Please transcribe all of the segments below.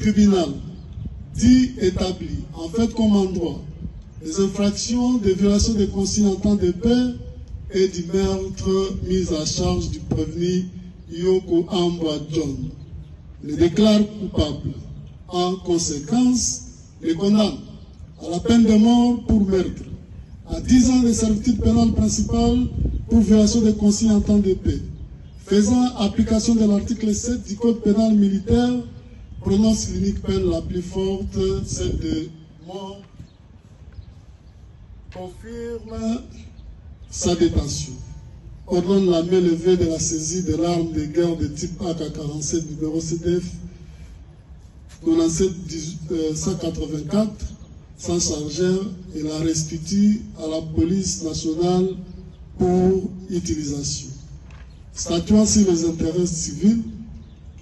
tribunal dit établi, en fait comme en droit, les infractions de violation des consignes en temps de paix et du meurtre mis à charge du prévenu Yoko Ambwa John, le déclare coupable. En conséquence, les condamne à la peine de mort pour meurtre, à 10 ans de servitude pénale principale pour violation des consignes en temps de paix, faisant application de l'article 7 du Code pénal militaire, prononce l'unique peine la plus forte, celle de mort, confirme sa détention, ordonne la main levée de la saisie de l'arme de guerre de type AK-47 numéro CDF 97-184 sans chargeur et la restitue à la police nationale pour utilisation. Statuant sur les intérêts civils,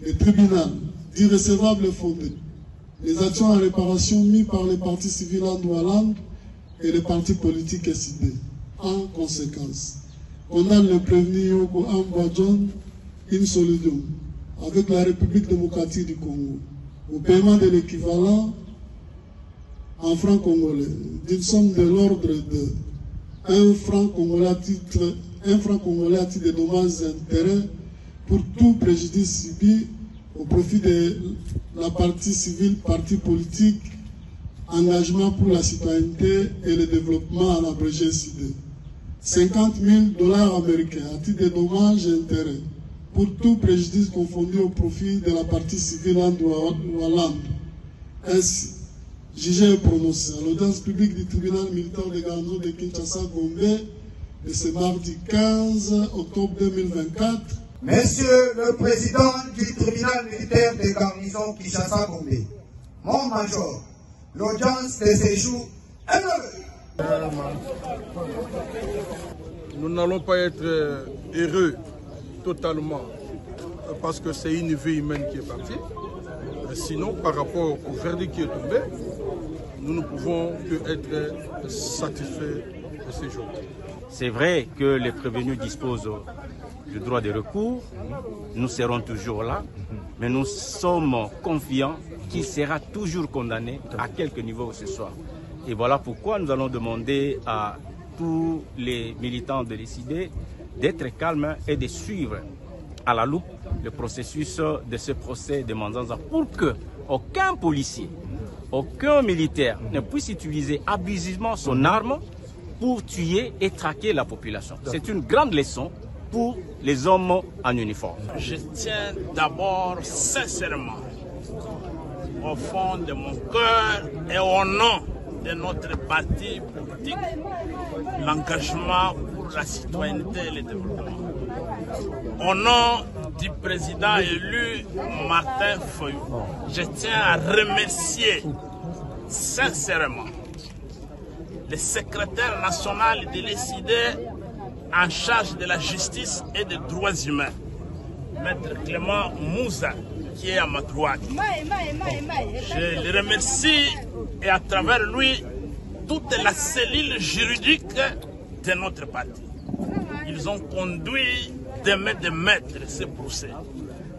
le tribunal dit recevable et fondé les actions en réparation mises par les partis civils Andoualand et les partis politiques SID. En conséquence, condamne le prévenu Yoko Ambwa John in solidum avec la République démocratique du Congo au paiement de l'équivalent en francs congolais d'une somme de l'ordre de 1 franc congolais à titre de dommages et intérêts pour tout préjudice subi au profit de la partie civile, parti politique, engagement pour la citoyenneté et le développement en abrégé SID. 50 000 $ américains à titre de dommages et intérêts pour tout préjudice confondu au profit de la partie civile Andoualand. Ainsi, jugé et prononcé à l'audience publique du tribunal militaire de garnison de Kinshasa-Gombe de ce mardi 15 octobre 2024. Monsieur le Président du tribunal militaire de garnison Kinshasa-Gombe, mon major, l'audience de séjour est levée. Nous n'allons pas être heureux totalement parce que c'est une vie humaine qui est partie. Sinon, par rapport au verdict qui est tombé, nous ne pouvons que être satisfaits de ces jours. C'est vrai que les prévenus disposent du droit de recours. Nous serons toujours là, mais nous sommes confiants qu'il sera toujours condamné à quelque niveau que ce soit. Et voilà pourquoi nous allons demander à tous les militants de l'ICD d'être calmes et de suivre à la loupe le processus de ce procès de Manzanza pour que aucun policier, aucun militaire ne puisse utiliser abusivement son arme pour tuer et traquer la population. C'est une grande leçon pour les hommes en uniforme. Je tiens d'abord sincèrement, au fond de mon cœur et au nom de notre parti politique, l'engagement pour la citoyenneté et le développement. Au nom du président élu Martin Fayulu, je tiens à remercier sincèrement le secrétaire national de l'ECD en charge de la justice et des droits humains, Maître Clément Mouza, qui est à ma droite. Je le remercie et à travers lui, toute la cellule juridique de notre parti. Ils ont conduit de maître ce procès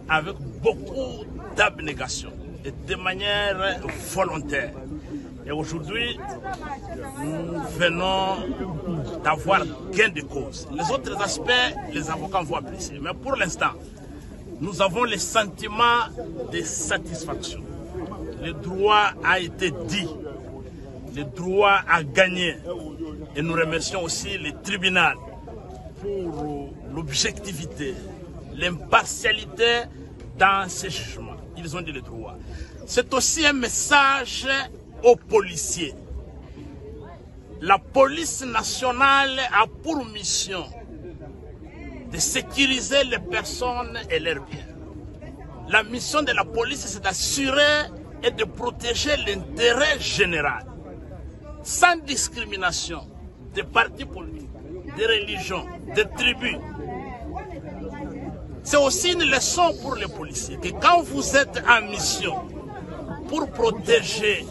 avec beaucoup d'abnégation et de manière volontaire. Et aujourd'hui, nous venons d'avoir gain de cause. Les autres aspects, les avocats vont apprécier. Mais pour l'instant, nous avons le sentiment de satisfaction. Le droit a été dit. Le droit a gagné. Et nous remercions aussi le tribunal pour l'objectivité, l'impartialité dans ces jugements. Ils ont dit le droit. C'est aussi un message aux policiers. La police nationale a pour mission de sécuriser les personnes et leurs biens. La mission de la police, c'est d'assurer et de protéger l'intérêt général, sans discrimination des partis politiques, des religions, des tribus. C'est aussi une leçon pour les policiers, que quand vous êtes en mission pour protéger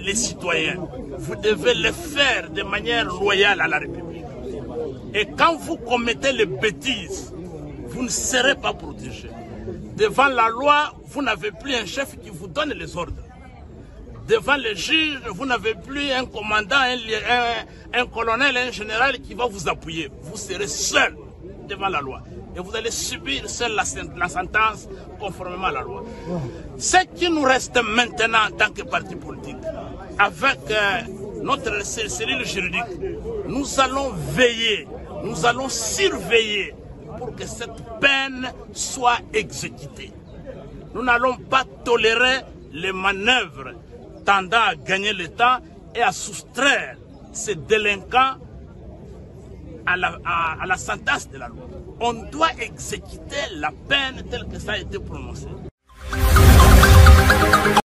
les citoyens, vous devez le faire de manière loyale à la République. Et quand vous commettez les bêtises, vous ne serez pas protégé. Devant la loi, vous n'avez plus un chef qui vous donne les ordres. Devant les juges, vous n'avez plus un commandant, un colonel, un général qui va vous appuyer. Vous serez seul devant la loi. Et vous allez subir seul la sentence conformément à la loi. Ce qui nous reste maintenant en tant que parti politique, avec notre cellule juridique, nous allons veiller, nous allons surveiller pour que cette peine soit exécutée. Nous n'allons pas tolérer les manœuvres tendant à gagner le temps et à soustraire ces délinquants à la sentence de la loi. On doit exécuter la peine telle que ça a été prononcé.